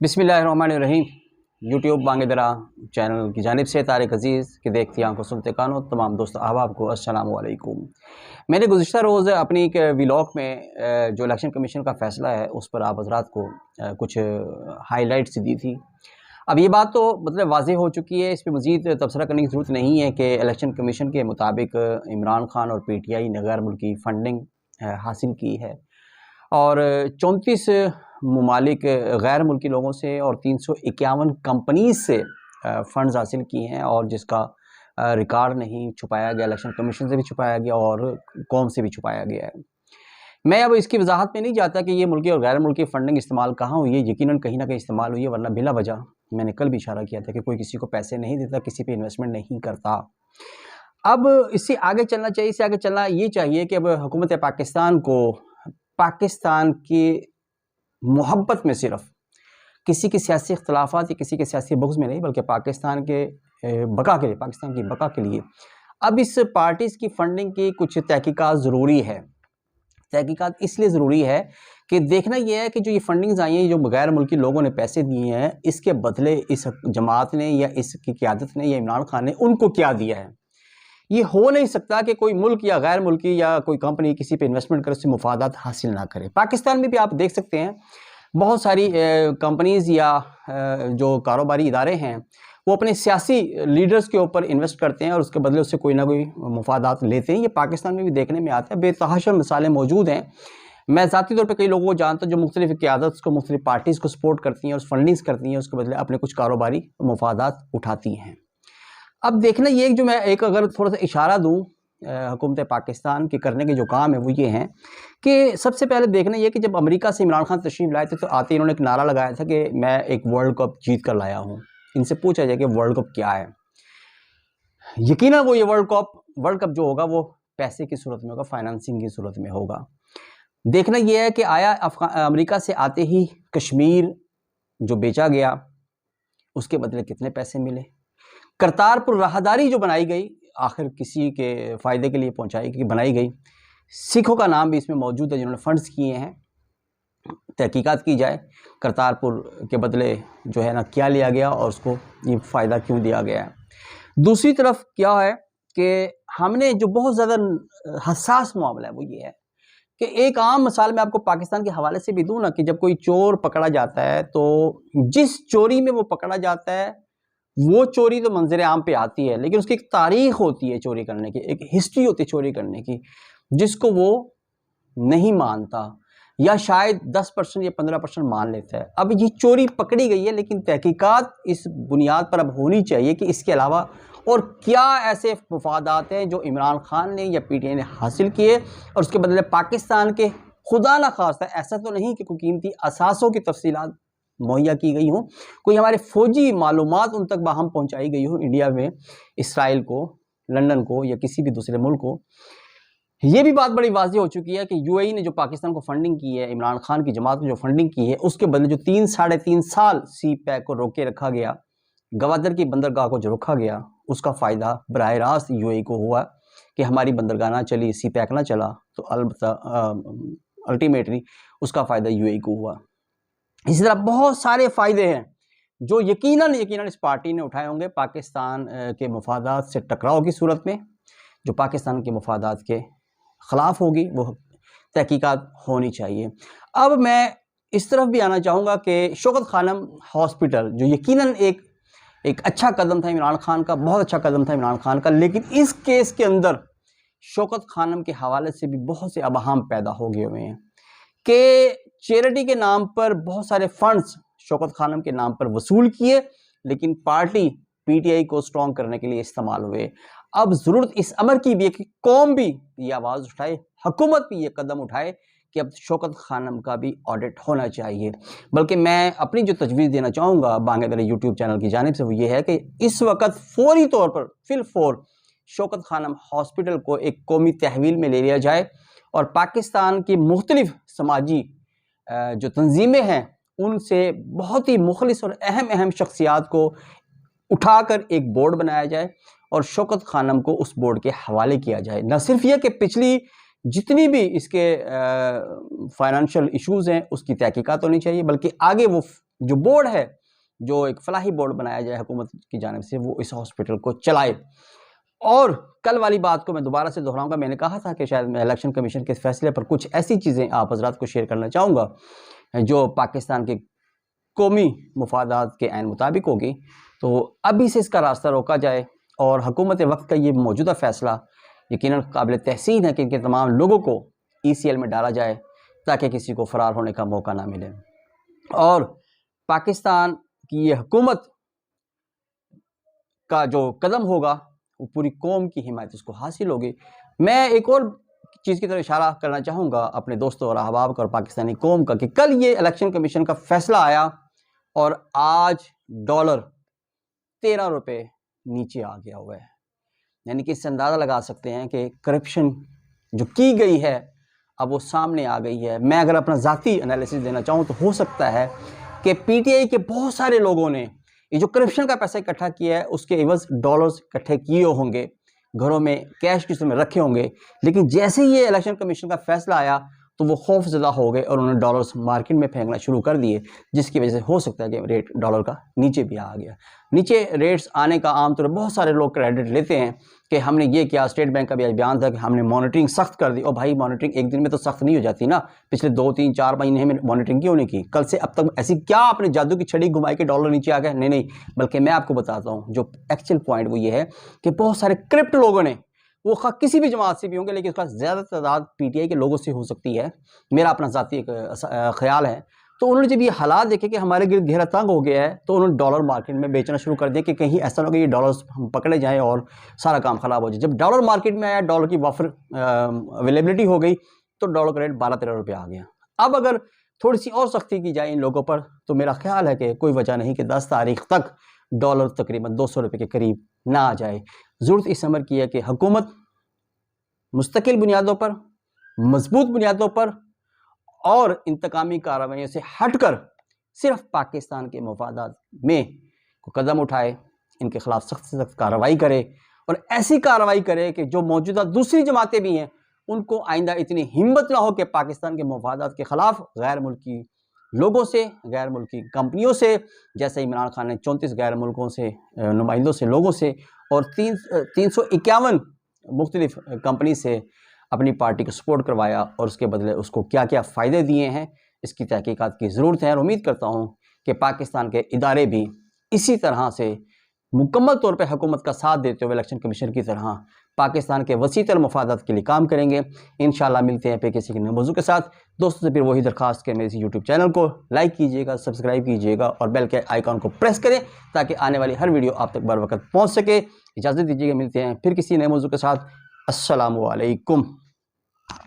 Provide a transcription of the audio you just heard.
बिस्मिल्लाहिर्रहमानिर्रहीम। यूट्यूब बांगे दरा चैनल की जानिब से तारिक अज़ीज़ की देखती आंखों सुनते कानों तमाम दोस्तों अहबाब को अस्सलामु अलैकुम। मैंने गुज़िश्ता रोज़ अपनी एक व्लॉग में जो इलेक्शन कमीशन का फ़ैसला है उस पर आप हज़रात को कुछ हाईलाइट्स दी थी। अब ये बात तो मतलब वाज़ेह हो चुकी है, इस पर मज़ीद तबसरा करने की ज़रूरत नहीं है कि इलेक्शन कमीशन के मुताबिक इमरान खान और PTI ने गैर मुल्की फ़ंडिंग हासिल की है और 34 ममालिक गैर मुल्की लोगों से और 351 कंपनीज़ से फ़ंड्स हासिल किए हैं और जिसका रिकॉर्ड नहीं छुपाया गया, इलेक्शन कमीशन से भी छुपाया गया और कौम से भी छुपाया गया है। मैं अब इसकी वजाहत में नहीं जाता कि ये मुल्की और गैर मुल्की फ़ंडिंग इस्तेमाल कहाँ हुई है। यकीनन कहीं ना कहीं इस्तेमाल हुई है, वरना बिला वजह मैंने कल भी इशारा किया था कि कोई किसी को पैसे नहीं देता, किसी पे इन्वेस्टमेंट नहीं करता। अब इससे आगे चलना चाहिए, इससे आगे चलना ये चाहिए कि अब हुकूमत पाकिस्तान को पाकिस्तान की मोहब्बत में सिर्फ किसी के सियासी इख्तलाफात या किसी के सियासी बुग़्ज़ में नहीं, बल्कि पाकिस्तान के बका के लिए, पाकिस्तान की बका के लिए अब इस पार्टीज़ की फ़ंडिंग की कुछ तहकीकात ज़रूरी है। तहकीकात इसलिए ज़रूरी है कि देखना यह है कि जो ये फ़ंडिंग्स आई हैं, जो गैर मुल्की लोगों ने पैसे दिए हैं, इसके बदले इस जमात ने या इसकी क़यादत ने या इमरान खान ने उनको क्या दिया है। ये हो नहीं सकता कि कोई मुल्क या गैर मुल्की या कोई कंपनी किसी पे इन्वेस्टमेंट करे, उससे मुफादात हासिल ना करे। पाकिस्तान में भी आप देख सकते हैं बहुत सारी कंपनीज़ या जो कारोबारी इदारे हैं वो अपने सियासी लीडर्स के ऊपर इन्वेस्ट करते हैं और उसके बदले उससे कोई ना कोई मुफादात लेते हैं। ये पाकिस्तान में भी देखने में आता है, बेतहाशा मिसालें मौजूद हैं। मैं ज़ाती तौर पे कई लोगों को जानता हूँ जो मुख्तलिफ़ क़यादत को, मुख्तलिफ़ पार्टीज़ को सपोर्ट करती हैं और फंडिंग्स करती हैं, उसके बदले अपने कुछ कारोबारी मुफादात उठाती हैं। अब देखना ये जो मैं एक अगर थोड़ा सा इशारा दूँ हुकूमत पाकिस्तान के करने के जो काम है वो ये हैं कि सबसे पहले देखना ये कि जब अमेरिका से इमरान खान तशरीफ़ लाए थे तो आते इन्होंने एक नारा लगाया था कि मैं एक वर्ल्ड कप जीत कर लाया हूँ। इनसे पूछा जाए कि वर्ल्ड कप क्या है। यकीनन वो ये वर्ल्ड कप जो होगा वो पैसे की सूरत में होगा, फाइनेंसिंग की सूरत में होगा। देखना ये है कि आया अमेरिका से आते ही कश्मीर जो बेचा गया उसके बदले कितने पैसे मिले। करतारपुर राहदारी जो बनाई गई आखिर किसी के फ़ायदे के लिए बनाई गई। सिखों का नाम भी इसमें मौजूद है जिन्होंने फ़ंड्स किए हैं। तहकीकात की जाए करतारपुर के बदले जो है ना क्या लिया गया और उसको ये फ़ायदा क्यों दिया गया है। दूसरी तरफ क्या है कि हमने जो बहुत ज़्यादा हसास मामला है वो ये है कि एक आम मिसाल मैं आपको पाकिस्तान के हवाले से भी दूँ ना कि जब कोई चोर पकड़ा जाता है तो जिस चोरी में वो पकड़ा जाता है वो चोरी तो मंजर आम पे आती है, लेकिन उसकी एक तारीख होती है चोरी करने की, एक हिस्ट्री होती है चोरी करने की, जिसको वो नहीं मानता या शायद 10% या 15% मान लेता है। अब ये चोरी पकड़ी गई है, लेकिन तहकीकात इस बुनियाद पर अब होनी चाहिए कि इसके अलावा और क्या ऐसे मफादात हैं जो इमरान खान ने या PTI ने हासिल किए और उसके बदले पाकिस्तान के खुदा न खास्ता ऐसा तो नहीं कि कोई कीमती असासों की तफसीलात मुहैया की गई हों, कोई हमारे फ़ौजी मालूमात उन तक बाहम पहुंचाई गई हो, इंडिया में इसराइल को, लंदन को या किसी भी दूसरे मुल्क को। ये भी बात बड़ी वाज़ेह हो चुकी है कि UAE ने जो पाकिस्तान को फंडिंग की है, इमरान खान की जमात ने जो फंडिंग की है, उसके बदले जो 3-3.5 साल CPEC को रोके रखा गया, गवादर की बंदरगाह को जो रोका गया, उसका फ़ायदा बराह रास्त UAE को हुआ कि हमारी बंदरगाह ना चली, CPEC ना चला, तो अलबत्ता अल्टीमेटली उसका फ़ायदा UAE को हुआ। इसी तरह बहुत सारे फ़ायदे हैं जो यकीनन इस पार्टी ने उठाए होंगे पाकिस्तान के मफादात से टकराव की सूरत में। जो पाकिस्तान के मफादात के ख़िलाफ़ होगी वो तहकीकात होनी चाहिए। अब मैं इस तरफ भी आना चाहूँगा कि शौकत खानम हॉस्पिटल जो यकीनन एक अच्छा कदम था इमरान खान का, बहुत अच्छा कदम था इमरान खान का, लेकिन इस केस के अंदर शौकत खानम के हवाले से भी बहुत से अबहाम पैदा हो गए हुए हैं कि चैरिटी के नाम पर बहुत सारे फंड्स शौकत खानम के नाम पर वसूल किए, लेकिन पार्टी PTI को स्ट्रॉन्ग करने के लिए इस्तेमाल हुए। अब ज़रूरत इस अमर की भी है कि कौम भी ये आवाज़ उठाए, हुकूमत भी ये कदम उठाए कि अब शौकत खानम का भी ऑडिट होना चाहिए। बल्कि मैं अपनी जो तजवीज़ देना चाहूँगा बांगे दरा यूट्यूब चैनल की जानिब से वो ये है कि इस वक्त फौरी तौर पर फिलफौर शौकत खानम हॉस्पिटल को एक कौमी तहवील में ले लिया जाए और पाकिस्तान की मुख्तलिफ समाजी जो तंजीमें हैं उनसे बहुत ही मुखलिस और अहम शख्सियात को उठाकर एक बोर्ड बनाया जाए और शौकत खानम को उस बोर्ड के हवाले किया जाए। न सिर्फ यह कि पिछली जितनी भी इसके फाइनेंशियल इश्यूज़ हैं उसकी तहकीकात होनी चाहिए, बल्कि आगे वो جو بورڈ ہے، جو ایک فلاحی بورڈ بنایا جائے حکومت کی جانب سے، وہ اس ہاسپٹل کو چلائے۔ اور کل والی بات کو میں دوبارہ سے دہراؤں گا، میں نے کہا تھا کہ شاید میں الیکشن کمیشن کے فیصلے پر کچھ ایسی چیزیں آپ حضرات کو شیئر کرنا چاہوں گا جو پاکستان کے قومی مفادات کے عین مطابق ہوگی، تو ابھی سے اس کا راستہ روکا جائے، اور حکومت وقت کا یہ موجودہ فیصلہ یقیناً قابل تحسین ہے کہ ان کے تمام لوگوں کو ECL میں ڈالا جائے تاکہ کسی کو فرار ہونے کا موقع نہ ملے، اور پاکستان کی یہ حکومت کا جو قدم ہوگا وہ پوری قوم کی حمایت اس کو حاصل ہوگی۔ میں ایک اور چیز کی طرف اشارہ کرنا چاہوں گا اپنے دوستوں اور احباب کا اور پاکستانی قوم کا، کہ کل یہ الیکشن کمیشن کا فیصلہ آیا اور آج ڈالر 13 روپے نیچے آ گیا ہوا ہے، یعنی کہ اس سے اندازہ لگا سکتے ہیں کہ کرپشن جو کی گئی ہے اب وہ سامنے آ گئی ہے۔ میں اگر اپنا ذاتی انالیسس دینا چاہوں تو ہو سکتا ہے کہ PTI کے بہت سارے لوگوں نے یہ جو کرپشن کا پیسہ اکٹھا کیا ہے اس کے عوض ڈالرز اکٹھے کیے ہوں گے، گھروں میں کیش کی صورت میں رکھے ہوں گے، لیکن جیسے ہی یہ الیکشن کمیشن کا فیصلہ آیا تو وہ خوف زدہ ہو گئے اور انہوں نے ڈالرز مارکیٹ میں پھینکنا شروع کر دیے، جس کی وجہ سے ہو سکتا ہے کہ ریٹ ڈالر کا نیچے بھی آ گیا۔ نیچے ریٹس آنے کا عام طور پر بہت سارے لوگ کریڈٹ لیتے ہیں کہ ہم نے یہ کیا، اسٹیٹ بینک کا بھی بیان تھا کہ ہم نے مانیٹرنگ سخت کر دی، اور بھائی مانیٹرنگ ایک دن میں تو سخت نہیں ہو جاتی نا، پچھلے 2 3 4 مہینے میں مانیٹرنگ کیوں نہیں کی؟ کل سے اب تک ایسی کیا آپ نے جادو کی چھڑی گھمائی کہ ڈالر نیچے آ گیا؟ نہیں، بلکہ میں آپ کو بتاتا ہوں جو ایکچوئل پوائنٹ وہ یہ ہے کہ بہت سارے کرپٹ لوگوں نے، وہ کسی بھی جماعت سے بھی ہوں گے لیکن اس کا زیادہ تعداد PTI کے لوگوں سے ہو سکتی ہے، میرا اپنا ذاتی ایک خیال ہے، تو انہوں نے جب یہ حالات دیکھے کہ ہمارے گرد گھیرا تنگ ہو گیا ہے تو انہوں نے ڈالر مارکیٹ میں بیچنا شروع کر دیا کہ کہیں ایسا نہ ہو کہ یہ ڈالرز ہم پکڑے جائیں اور سارا کام خراب ہو جائے۔ جب ڈالر مارکیٹ میں آیا، ڈالر کی وافر اویلیبلٹی ہو گئی تو ڈالر کا ریٹ 12 13 روپے آ گیا۔ اب اگر تھوڑی سی اور سختی کی جائے ان لوگوں پر تو میرا خیال ہے کہ کوئی وجہ نہیں کہ 10 تاریخ تک ڈالر تقریباً 200 روپے کے قریب نہ آ جائے۔ ضرورت اس عمر کی ہے کہ حکومت مستقل بنیادوں پر، مضبوط بنیادوں پر اور انتقامی کارروائیوں سے ہٹ کر صرف پاکستان کے مفادات میں قدم اٹھائے، ان کے خلاف سخت سے سخت کارروائی کرے، اور ایسی کارروائی کرے کہ جو موجودہ دوسری جماعتیں بھی ہیں ان کو آئندہ اتنی ہمت نہ ہو کہ پاکستان کے مفادات کے خلاف غیر ملکی لوگوں سے، غیر ملکی کمپنیوں سے، جیسے عمران خان نے 34 غیر ملکوں سے نمائندوں سے، لوگوں سے اور 351 مختلف کمپنی سے اپنی پارٹی کو سپورٹ کروایا، اور اس کے بدلے اس کو کیا کیا فائدے دیے ہیں اس کی تحقیقات کی ضرورت ہے، اور امید کرتا ہوں کہ پاکستان کے ادارے بھی اسی طرح سے مکمل طور پہ حکومت کا ساتھ دیتے ہوئے الیکشن کمیشن کی طرح پاکستان کے وسیع تر مفادات کے لیے کام کریں گے۔ انشاءاللہ ملتے ہیں پھر کسی نئے موضوع کے ساتھ۔ دوستوں سے پھر وہی درخواست کہ میرے YouTube چینل کو لائک کیجیے گا، سبسکرائب کیجیے گا اور بیل کے آئیکن کو پریس کریں تاکہ آنے والی ہر ویڈیو آپ تک بر وقت پہنچ سکے۔ اجازت دیجیے گا، ملتے ہیں پھر کسی نئے موضوع کے ساتھ۔ السلام علیکم۔